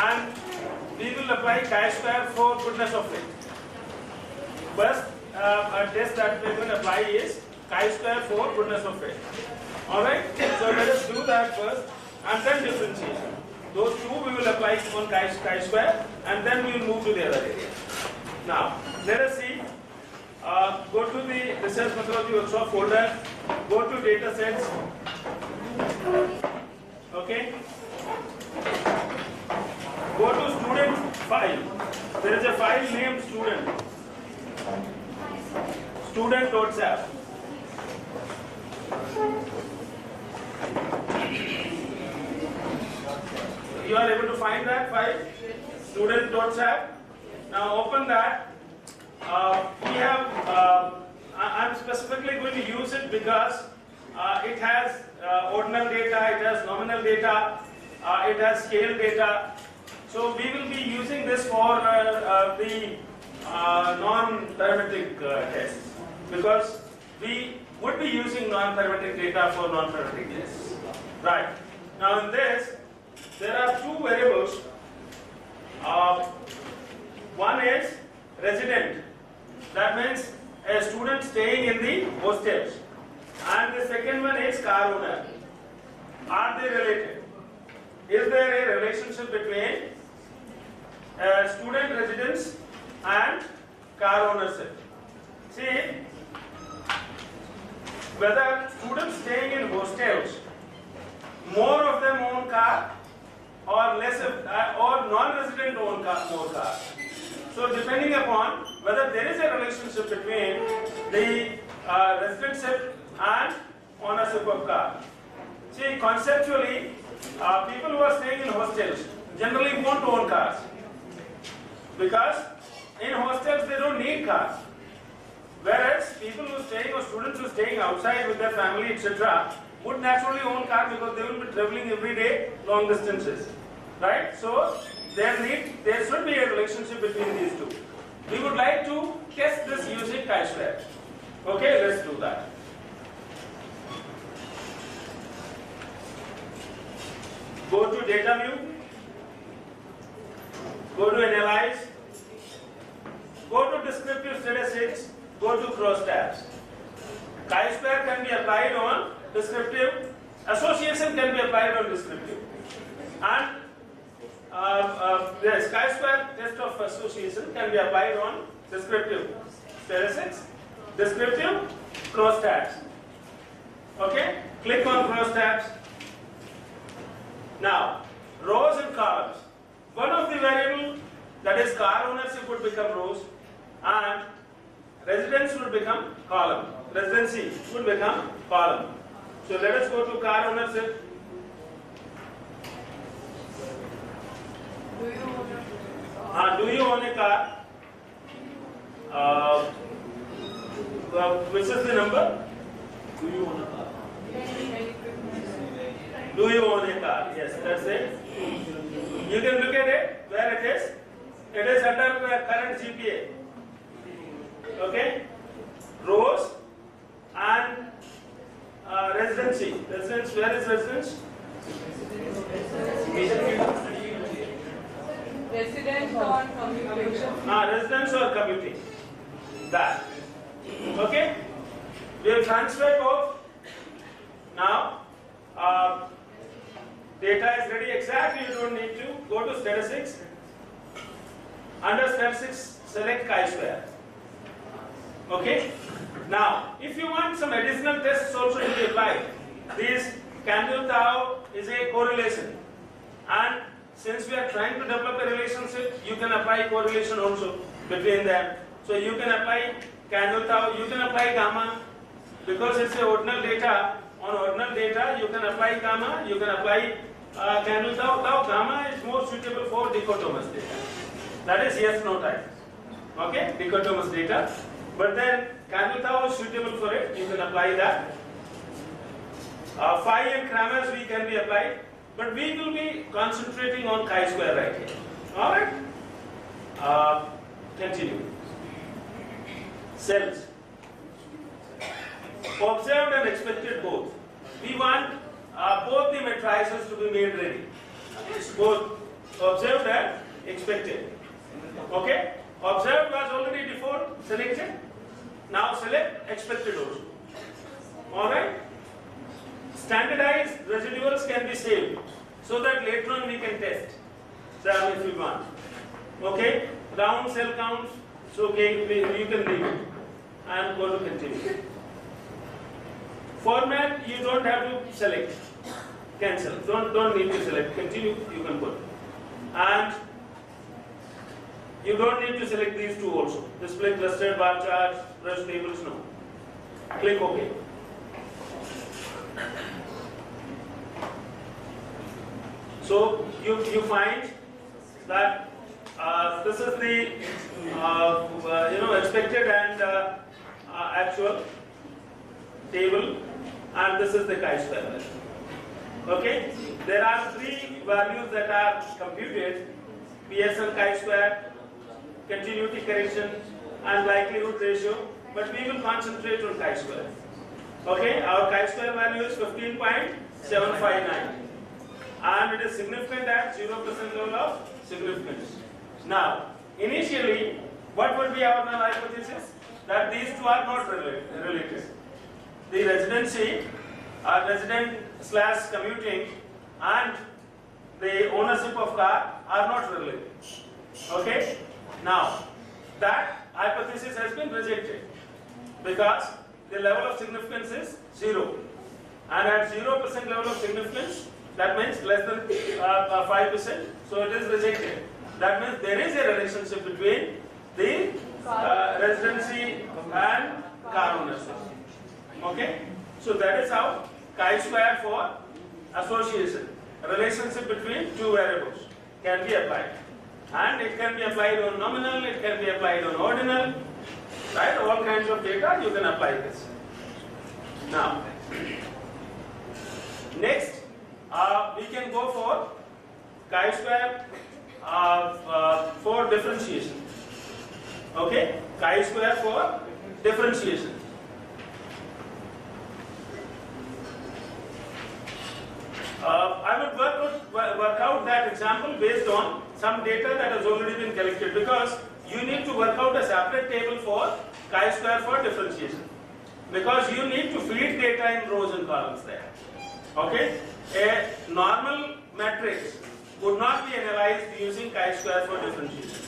and we will apply chi-square for goodness of it. First test that we are going to apply is chi-square for goodness of it. Alright, so let us do that first and then differentiation. Those two we will apply on chi-square and then we will move to the other area. Now, let us see. Go to the research methodology workshop folder, go to data sets. Okay. Go to student file. There is a file named student.sap. You are able to find that file, student.sap. Now open that. We have, I'm specifically going to use it because it has ordinal data, it has nominal data, it has scale data. So we will be using this for the non-parametric tests because we would be using non-parametric data for non-parametric tests. Right. Now in this, there are two variables. One is resident. That means a student staying in the hostels. And the second one is car owner. Are they related? Is there a relationship between student residence and car ownership? See, whether students staying in hostels, more of them own car or less or non-resident own more car. So depending upon whether there is a relationship between the residentship and ownership of car. See, conceptually, people who are staying in hostels generally won't own cars because in hostels they don't need cars. Whereas people who are staying or students who are staying outside with their family, etc., would naturally own cars because they will be traveling every day long distances. Right? So there should be a relationship between these two. We would like to test this using chi-square. Okay, let's do that. Go to data view, go to analyze, go to descriptive statistics, go to cross tabs. Chi-square can be applied on descriptive, association can be applied on descriptive. And the chi-square test of association can be applied on descriptive statistics, descriptive cross tabs. Okay, click on cross tabs. Now, rows and columns. One of the variables, that is car ownership, would become rows and residence would become column. Residency would become column. So let us go to car ownership. Do you own a car? Which is the number? Do you own a car? Do you own a car? Yes, that's it. You can look at it where it is. It is under current GPA. Okay? Rows and residency. Residence, where is residence? Residence or commutation. Residence or commuting. That. Okay? We have transferred both. Now, data is ready exactly, you don't need to. Go to statistics. Under statistics, select chi-square. Okay? Now, if you want some additional tests also to be applied, this Cantu-Tau is a correlation. And since we are trying to develop a relationship, you can apply correlation also between them. So you can apply Cantu-Tau, you can apply gamma, because it's a ordinal data. On ordinal data, you can apply gamma, you can apply Cantu-Tau. Now gamma is more suitable for dichotomous data. That is yes/no type. Okay, dichotomous data. But then Cantu-Tau is suitable for it. You can apply that. Phi and Kramers we can be applied. But we will be concentrating on chi-square right here. Alright? Continue. Cells. Observed and expected both. We want both the matrices to be made ready. Both Observed and expected. Okay? Observed was already before selected. Now select expected also. Alright? Standardized residuals can be saved so that later on we can test them if you want. Okay? Round cell counts, so okay, you can leave it and go to continue. Format, you don't have to select. Cancel. Don't need to select. Continue, you can put. And you don't need to select these two also. Display clustered bar charts, brush tables, no. Click OK. So you find that this is the expected and actual table, and this is the chi-square value. Okay, there are three values that are computed: Pearson chi-square, continuity correction, and likelihood ratio. But we will concentrate on chi-square. Okay, our chi-square value is 15.759, and it is significant at 0% level of significance. Now, initially, what would be our null hypothesis? That these two are not related. The residency, resident/commuting, and the ownership of car are not related. Okay? Now, that hypothesis has been rejected because the level of significance is 0. And at 0% level of significance, that means less than 5%, so it is rejected. That means there is a relationship between the residency and car ownership. Okay? So that is how chi-square for association, relationship between two variables, can be applied. And it can be applied on nominal, it can be applied on ordinal, right? All kinds of data you can apply this. Now, next we can go for chi-square for differentiation. Okay? Chi-square for differentiation. I will work out that example based on some data that has already been collected, because you need to work out a separate table for chi-square for differentiation, because you need to feed data in rows and columns there. Okay? A normal matrix would not be analyzed using chi-square for differentiation.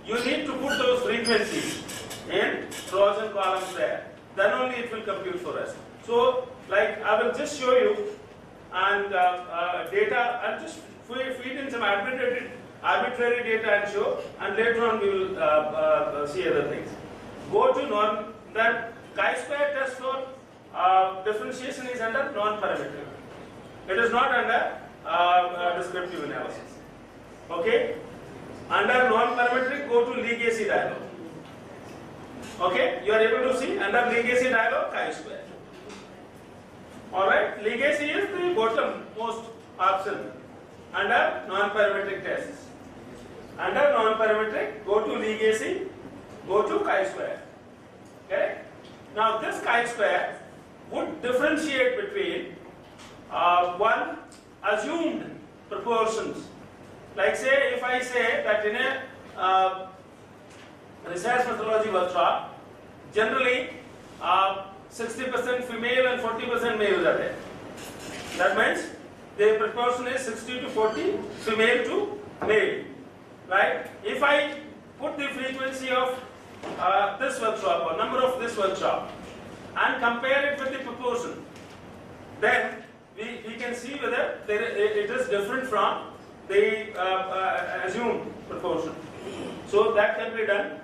You need to put those frequencies in rows and columns there. Then only it will compute for us. So, like I will just show you, and data, I'll just feed in some arbitrary data and show, and later on we will see other things. Go to norm, that chi-square test for differentiation is under non-parametric. It is not under descriptive analysis. Okay? Under non-parametric, go to Legacy dialog. Okay? You are able to see under Legacy dialog chi-square. Alright, legacy is the bottom-most option under non-parametric tests. Under non-parametric, go to legacy, go to chi-square. Okay? Now this chi-square would differentiate between one assumed proportions. Like say, if I say that in a research methodology workshop, generally 60% female and 40% males are there. That means the proportion is 60 to 40, female to male. Right? If I put the frequency of this workshop or number of this workshop and compare it with the proportion, then we can see whether it is different from the assumed proportion. So that can be done.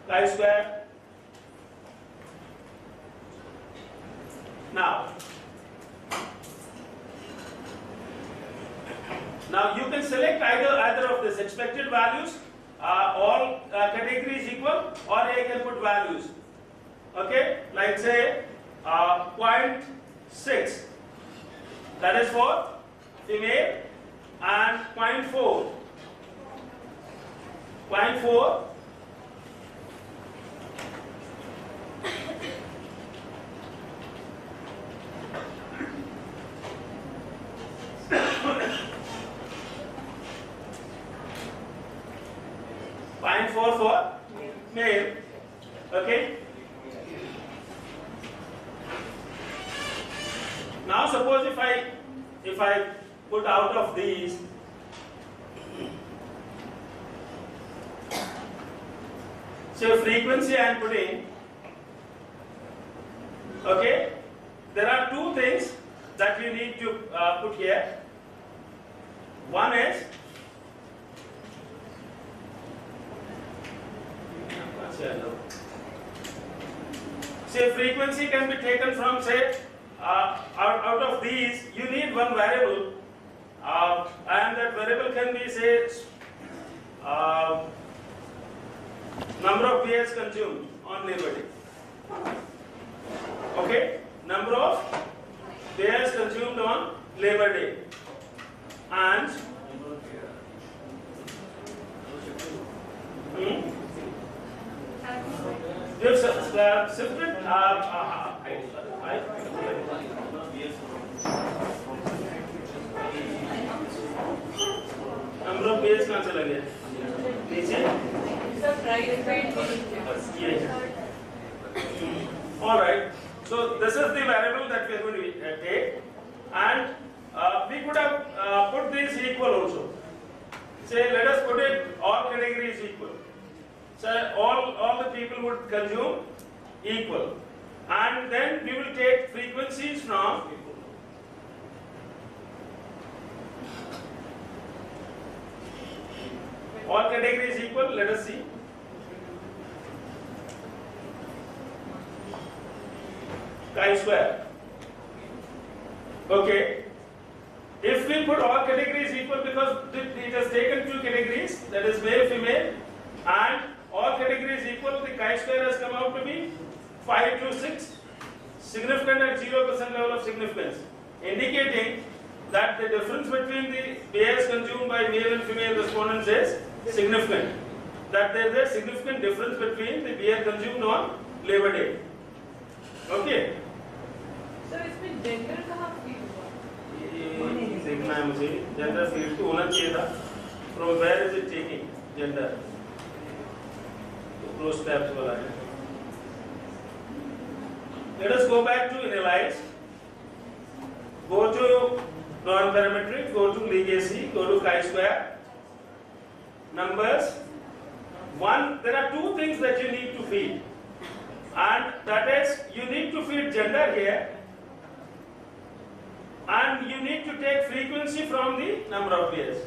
Chi-square. Now you can select either of these expected values, all categories equal, or I can put values. Okay, like say 0.6, that is for female, and 0.4. and 4 for male. Okay. Now suppose if I put out of these, so frequency I am putting, okay, there are two things that you need to put here. One is say frequency can be taken from, say, out of these you need one variable, and that variable can be, say, number of beers consumed on Labor Day. Okay, number of beers consumed on Labor Day, and if shifted number of beers कहाँ चला गया नीचे? All right. So this is the variable that we are going to take, and we could have put this equal also. Say, let us put it all categories equal. So all the people would consume equal, and then we will take frequencies from all categories equal. Let us see. Chi-square. Okay. If we put all categories equal, because it has taken two categories, that is male, female, and all categories equal, the chi-square has come out to be 5 to 6, significant at 0% level of significance, indicating that the difference between the beers consumed by male and female respondents is significant. That there is a significant difference between the beer consumed on Labor Day. Okay. So इसमें gender कहाँ feel हुआ? देखना है मुझे, gender field तो होना चाहिए था. From where is it taking gender? Close tabs वाला है. Let us go back to analyze. Go to non-parametric, go to legacy, go to chi-square. Numbers. One, there are two things that you need to feed, and that is you need to feed gender here, and you need to take frequency from the number of years.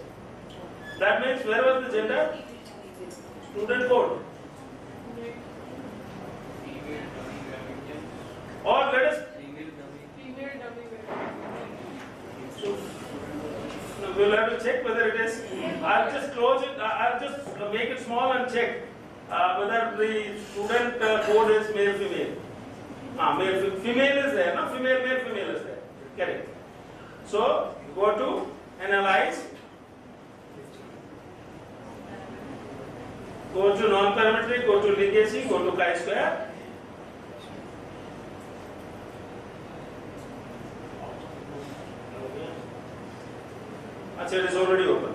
That means where was the gender? Student code. Or let us Female dummy. so we'll have to check whether it is. I'll just close it. I'll just make it small and check whether the student code is male female. Male female is there. No, female male female is there. Correct. So go to analyze. Go to non-parametric. Go to legacy. Go to chi-square. It is already open.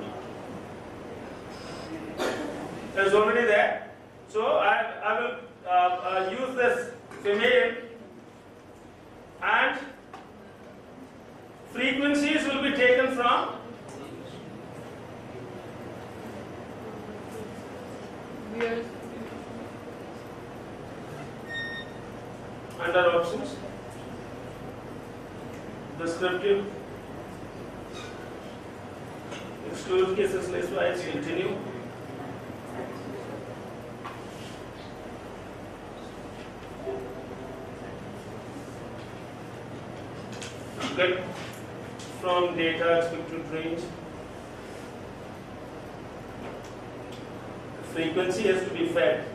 It is already there. So I will use this female, and frequencies will be taken from Beers. under options, descriptive, exclude cases list wise, continue. Get from data expected range. Frequency has to be fed.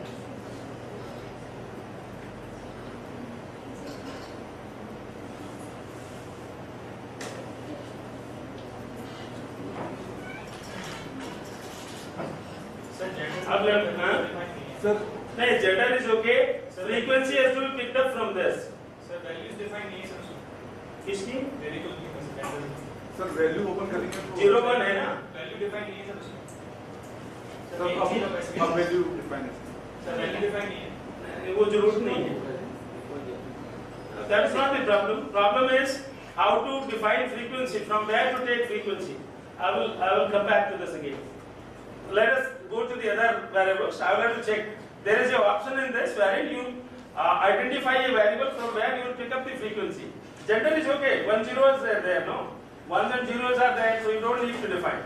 Sir, No, gender is okay. Frequency has to be picked up from this. Sir, values define नहीं है sir. किसकी? Variable की sir value open करेंगे तो 01 है ना? value define नहीं है सर उसमें. So how will you define it? Sir value define नहीं है. वो जरूरत नहीं है. That is not the problem. Problem is how to define frequency. From where to take frequency. I will come back to this again. Let us go to the other variables. I will have to check. There is an option in this wherein you identify a variable from where you will pick up the frequency. Gender is okay. 1 0 is there, no? 1s and 0s are there, so you don't need to define.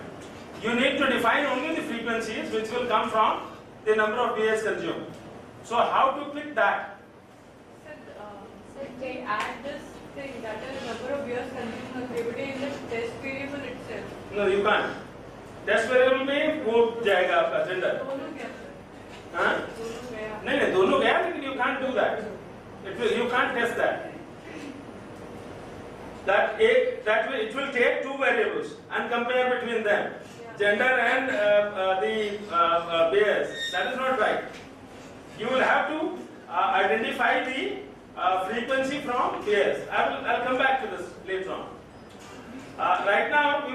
You need to define only the frequencies which will come from the number of BS consumed. So how to click that? Sir, they add this thing that is number of years consumed on activity in the test variable itself. No, you can't. Test variable में वो जाएगा आपका gender. दोनों क्या sir? हाँ? दोनों गया. नहीं दोनों गया लेकिन you can't do that. You can't test that. That way it will take two variables and compare between them, gender and the bears. That is not right. You will have to identify the frequency from bears. I'll come back to this later on. Right now.